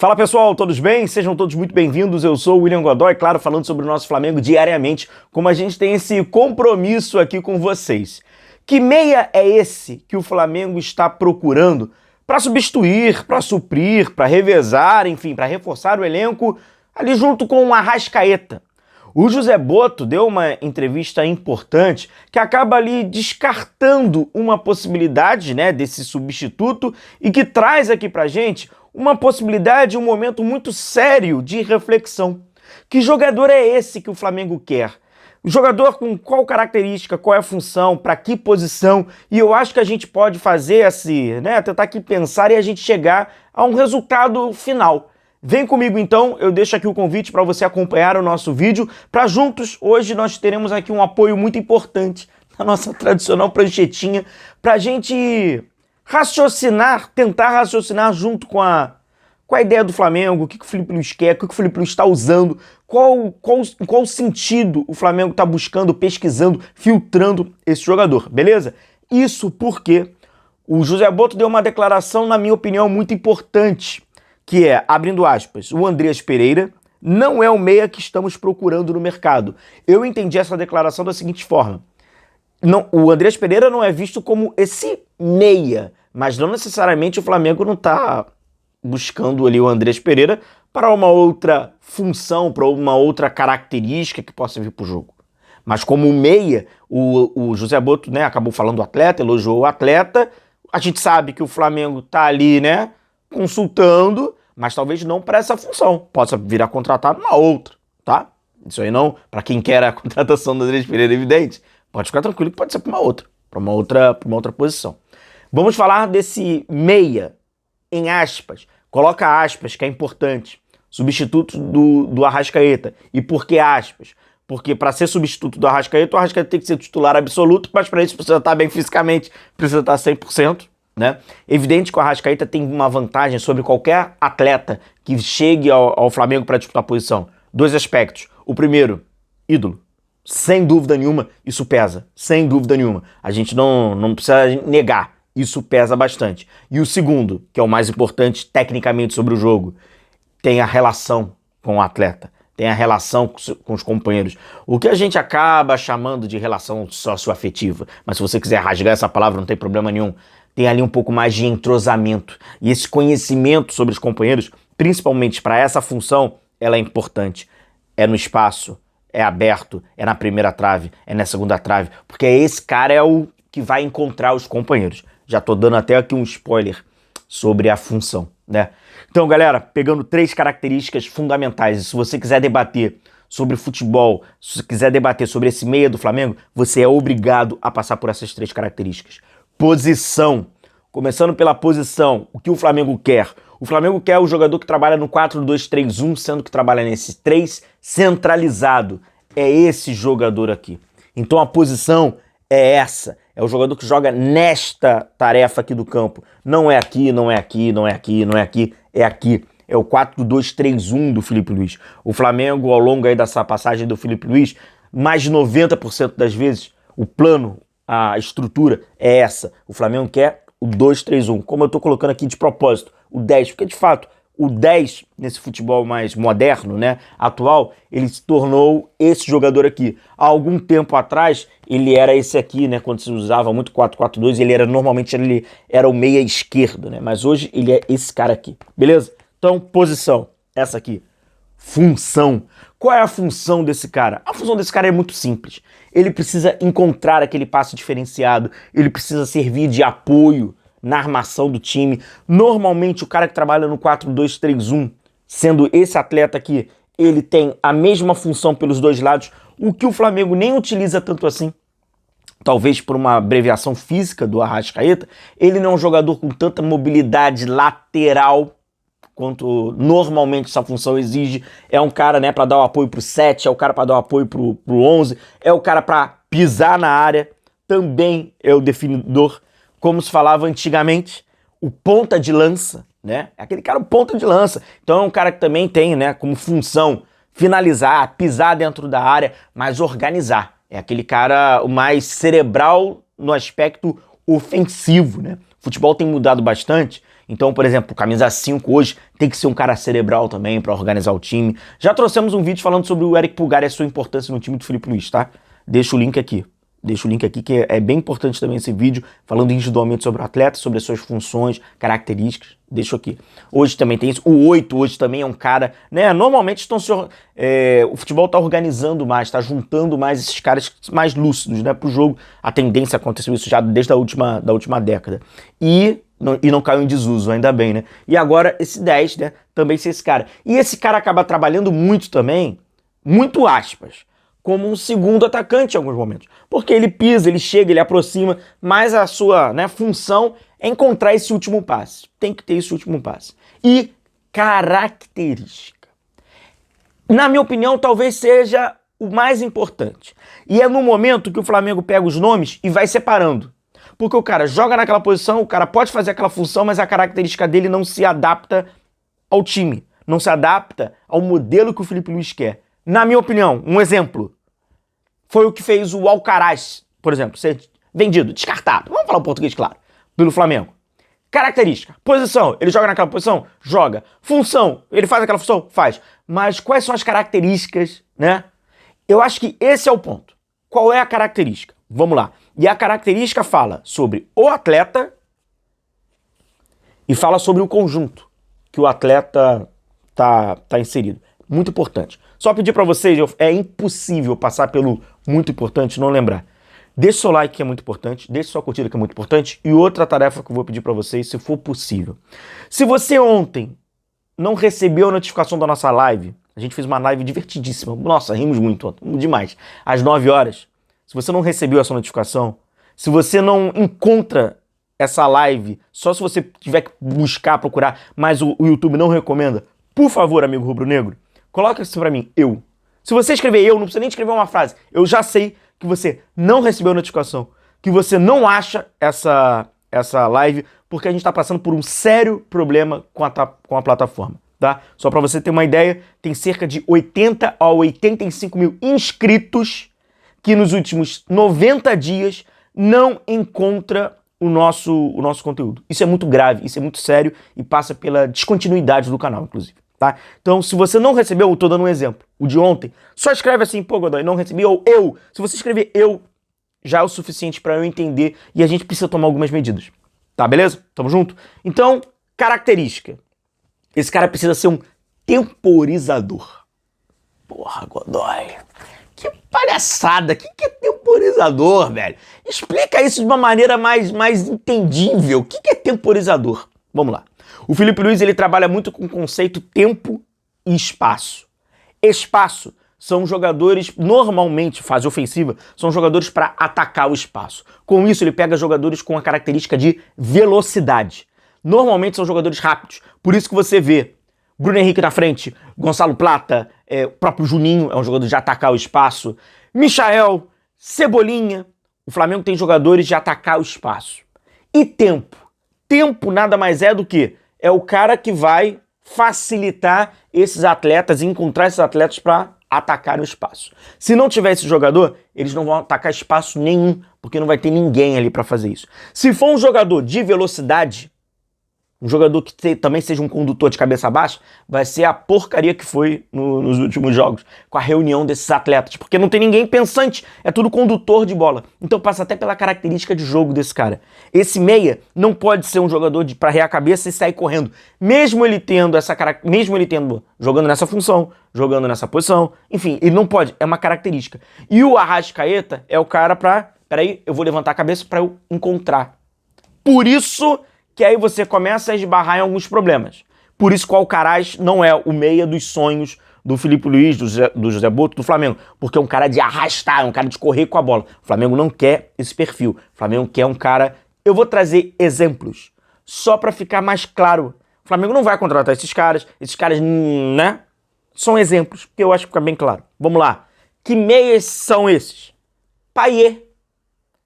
Fala pessoal, todos bem? Sejam todos muito bem-vindos. Eu sou o William Godoy, claro, falando sobre o nosso Flamengo diariamente, como a gente tem esse compromisso aqui com vocês. Que meia é esse que o Flamengo está procurando para substituir, para suprir, para revezar, enfim, para reforçar o elenco ali junto com o Arrascaeta? O José Botto deu uma entrevista importante que acaba ali descartando uma possibilidade, né, desse substituto e que traz aqui pra gente uma possibilidade, um momento muito sério de reflexão. Que jogador é esse que o Flamengo quer? O jogador com qual característica, qual é a função, para que posição? E eu acho que a gente pode fazer assim, né, tentar aqui pensar e a gente chegar a um resultado final. Vem comigo então, eu deixo aqui o convite para você acompanhar o nosso vídeo, para juntos, hoje nós teremos aqui um apoio muito importante na nossa tradicional pranchetinha, para a gente raciocinar, tentar raciocinar junto com a ideia do Flamengo, o que o Felipe Luiz quer, o que o Felipe Luiz está usando, qual sentido o Flamengo está buscando, pesquisando, filtrando esse jogador, beleza? Isso porque o José Botto deu uma declaração, na minha opinião, muito importante, que é, abrindo aspas, o Andreas Pereira não é o meia que estamos procurando no mercado. Eu entendi essa declaração da seguinte forma: não, o Andreas Pereira não é visto como esse meia, mas não necessariamente o Flamengo não está buscando ali o Andreas Pereira para uma outra função, para uma outra característica que possa vir para o jogo. Mas como meia, o José Botto, né, acabou falando do atleta, elogiou o atleta. A gente sabe que o Flamengo está ali, né, consultando, mas talvez não para essa função. Possa vir a contratar uma outra, tá? Isso aí não, para quem quer a contratação do Andreas Pereira, é evidente. Pode ficar tranquilo que pode ser para uma outra posição. Vamos falar desse meia, em aspas. Coloca aspas, que é importante. Substituto do Arrascaeta. E por que aspas? Porque para ser substituto do Arrascaeta, o Arrascaeta tem que ser titular absoluto, mas para isso precisa estar bem fisicamente, precisa estar 100%. Né? Evidente que o Arrascaeta tem uma vantagem sobre qualquer atleta que chegue ao Flamengo para disputar a posição. Dois aspectos. O primeiro, ídolo. Sem dúvida nenhuma, isso pesa. Sem dúvida nenhuma. A gente não precisa negar. Isso pesa bastante. E o segundo, que é o mais importante tecnicamente sobre o jogo, tem a relação com o atleta. Tem a relação com os companheiros. O que a gente acaba chamando de relação socioafetiva. Mas se você quiser rasgar essa palavra, não tem problema nenhum. Tem ali um pouco mais de entrosamento. E esse conhecimento sobre os companheiros, principalmente para essa função, ela é importante. É no espaço, é aberto, é na primeira trave, é na segunda trave. Porque esse cara é o que vai encontrar os companheiros. Já tô dando até aqui um spoiler sobre a função, né? Então, galera, pegando 3 características fundamentais, e se você quiser debater sobre futebol, se você quiser debater sobre esse meia do Flamengo, você é obrigado a passar por essas 3 características. Posição. Começando pela posição, o que o Flamengo quer? O Flamengo quer o jogador que trabalha no 4-2-3-1, sendo que trabalha nesse 3 centralizado. É esse jogador aqui. Então a posição é essa. É o jogador que joga nesta tarefa aqui do campo. Não é aqui, não é aqui, não é aqui, não é aqui, é aqui. É o 4-2-3-1 do Felipe Luiz. O Flamengo, ao longo aí dessa passagem do Felipe Luiz, mais de 90% das vezes, o plano, a estrutura é essa. O Flamengo quer o 2-3-1. Como eu tô colocando aqui de propósito, o 10, porque de fato, o 10, nesse futebol mais moderno, né, atual, ele se tornou esse jogador aqui. Há algum tempo atrás, ele era esse aqui, né, quando se usava muito 4-4-2, normalmente ele era o meia esquerdo, né, mas hoje ele é esse cara aqui, beleza? Então, posição, essa aqui. Função. Qual é a função desse cara? A função desse cara é muito simples. Ele precisa encontrar aquele passe diferenciado, ele precisa servir de apoio na armação do time. Normalmente o cara que trabalha no 4-2-3-1, sendo esse atleta aqui, ele tem a mesma função pelos dois lados, o que o Flamengo nem utiliza tanto assim. Talvez por uma abreviação física do Arrascaeta, ele não é um jogador com tanta mobilidade lateral quanto normalmente essa função exige. É um cara, né, para dar o apoio pro 7, é o cara para dar o apoio pro 11, é o cara para pisar na área, também é o definidor, como se falava antigamente, o ponta de lança, né? É aquele cara o ponta de lança. Então é um cara que também tem, né, como função finalizar, pisar dentro da área, mas organizar. É aquele cara mais cerebral no aspecto ofensivo, né? O futebol tem mudado bastante, Então, por exemplo, camisa 5 hoje tem que ser um cara cerebral também para organizar o time. Já trouxemos um vídeo falando sobre o Eric Pulgar e a sua importância no time do Filipe Luís, tá? Deixa o link aqui. Deixa o link aqui que é bem importante também esse vídeo, falando individualmente sobre o atleta, sobre as suas funções, características. Deixa aqui. Hoje também tem isso. O 8 hoje também é um cara, né? Normalmente o futebol tá organizando mais, tá juntando mais esses caras mais lúcidos, né, pro jogo. A tendência aconteceu isso já desde a última década. E não caiu em desuso, ainda bem, né? E agora esse 10, né, também ser esse cara. E esse cara acaba trabalhando muito também, muito aspas, como um segundo atacante em alguns momentos. Porque ele pisa, ele chega, ele aproxima, mas a sua, né, função é encontrar esse último passe. Tem que ter esse último passe. E característica. Na minha opinião, talvez seja o mais importante. E é no momento que o Flamengo pega os nomes e vai separando. Porque o cara joga naquela posição, o cara pode fazer aquela função, mas a característica dele não se adapta ao time. Não se adapta ao modelo que o Filipe Luís quer. Na minha opinião, um exemplo, foi o que fez o Alcaraz, por exemplo, ser vendido, descartado, vamos falar o português claro, pelo Flamengo. Característica, posição, ele joga naquela posição? Joga. Função, ele faz aquela função? Faz. Mas quais são as características, né? Eu acho que esse é o ponto. Qual é a característica? Vamos lá. E a característica fala sobre o atleta e fala sobre o conjunto que o atleta tá inserido. Muito importante. Só pedir para vocês, é impossível passar pelo muito importante e não lembrar. Deixe seu like que é muito importante, deixe sua curtida que é muito importante e outra tarefa que eu vou pedir para vocês, se for possível. Se você ontem não recebeu a notificação da nossa live, a gente fez uma live divertidíssima, nossa, rimos muito ontem, demais, às 9 horas. Se você não recebeu essa notificação, se você não encontra essa live, só se você tiver que buscar, procurar, mas o YouTube não recomenda, por favor, amigo rubro-negro, coloca isso pra mim, eu. Se você escrever eu, não precisa nem escrever uma frase. Eu já sei que você não recebeu a notificação, que você não acha essa live, porque a gente tá passando por um sério problema com a plataforma, tá? Só pra você ter uma ideia, tem cerca de 80 a 85 mil inscritos que nos últimos 90 dias não encontra o nosso conteúdo. Isso é muito grave, isso é muito sério e passa pela descontinuidade do canal, inclusive. Tá? Então, se você não recebeu, eu tô dando um exemplo. O de ontem, só escreve assim, pô, Godoy, não recebi, ou eu. Se você escrever eu, já é o suficiente para eu entender e a gente precisa tomar algumas medidas. Tá, beleza? Tamo junto? Então, característica. Esse cara precisa ser um temporizador. Porra, Godoy. Que palhaçada. O que é temporizador, velho? Explica isso de uma maneira mais entendível. O que é temporizador? Vamos lá. O Filipe Luís, ele trabalha muito com o conceito tempo e espaço. Espaço são jogadores, normalmente, fase ofensiva, são jogadores para atacar o espaço. Com isso, ele pega jogadores com a característica de velocidade. Normalmente são jogadores rápidos. Por isso que você vê Bruno Henrique na frente, Gonçalo Plata, o próprio Juninho é um jogador de atacar o espaço, Michael, Cebolinha. O Flamengo tem jogadores de atacar o espaço. E tempo. Tempo nada mais é do que é o cara que vai facilitar esses atletas e encontrar esses atletas para atacar o espaço. Se não tiver esse jogador, eles não vão atacar espaço nenhum, porque não vai ter ninguém ali para fazer isso. Se for um jogador de velocidade, um jogador que também seja um condutor de cabeça baixa, vai ser a porcaria que foi nos últimos jogos, com a reunião desses atletas, porque não tem ninguém pensante, é tudo condutor de bola. Então passa até pela característica de jogo desse cara. Esse meia não pode ser um jogador para rear a cabeça e sair correndo, mesmo ele tendo jogando nessa função, jogando nessa posição, enfim, ele não pode, é uma característica. E o Arrascaeta é o cara peraí, eu vou levantar a cabeça para eu encontrar. Por isso que aí você começa a esbarrar em alguns problemas. Por isso que o Alcaraz não é o meia dos sonhos do Filipe Luís, do José Boto, do Flamengo. Porque é um cara de arrastar, é um cara de correr com a bola. O Flamengo não quer esse perfil. O Flamengo quer um cara... Eu vou trazer exemplos, só para ficar mais claro. O Flamengo não vai contratar esses caras, né? São exemplos, porque eu acho que fica bem claro. Vamos lá. Que meias são esses? Payet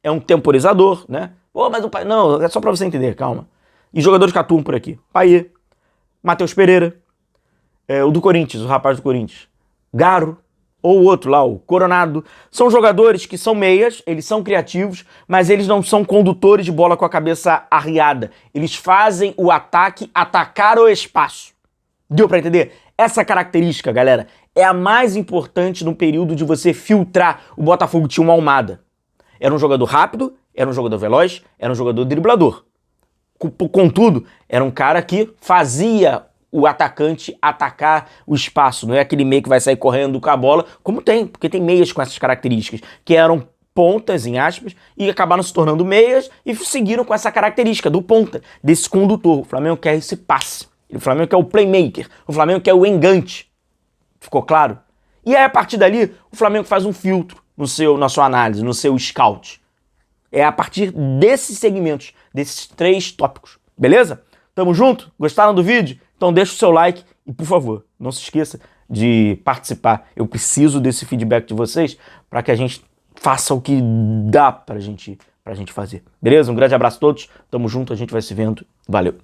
é um temporizador, né? Pô, mas o Payet... Não, é só para você entender, calma. E jogadores que atuam por aqui. Payet, Matheus Pereira, o do Corinthians, o rapaz do Corinthians. Garo, ou o outro lá, o Coronado, são jogadores que são meias, eles são criativos, mas eles não são condutores de bola com a cabeça arriada. Eles fazem o ataque atacar o espaço. Deu pra entender? Essa característica, galera, é a mais importante no período de você filtrar. O Botafogo tinha uma Almada. Era um jogador rápido, era um jogador veloz, era um jogador driblador. Contudo, era um cara que fazia o atacante atacar o espaço. Não é aquele meia que vai sair correndo com a bola, como tem, porque tem meias com essas características, que eram pontas, em aspas, e acabaram se tornando meias e seguiram com essa característica do ponta, desse condutor. O Flamengo quer esse passe. O Flamengo quer o playmaker. O Flamengo quer o engante. Ficou claro? E aí, a partir dali, o Flamengo faz um filtro na sua análise, no seu scout. É a partir desses segmentos, desses 3 tópicos. Beleza? Tamo junto? Gostaram do vídeo? Então deixa o seu like e, por favor, não se esqueça de participar. Eu preciso desse feedback de vocês para que a gente faça o que dá pra gente fazer. Beleza? Um grande abraço a todos. Tamo junto, a gente vai se vendo. Valeu!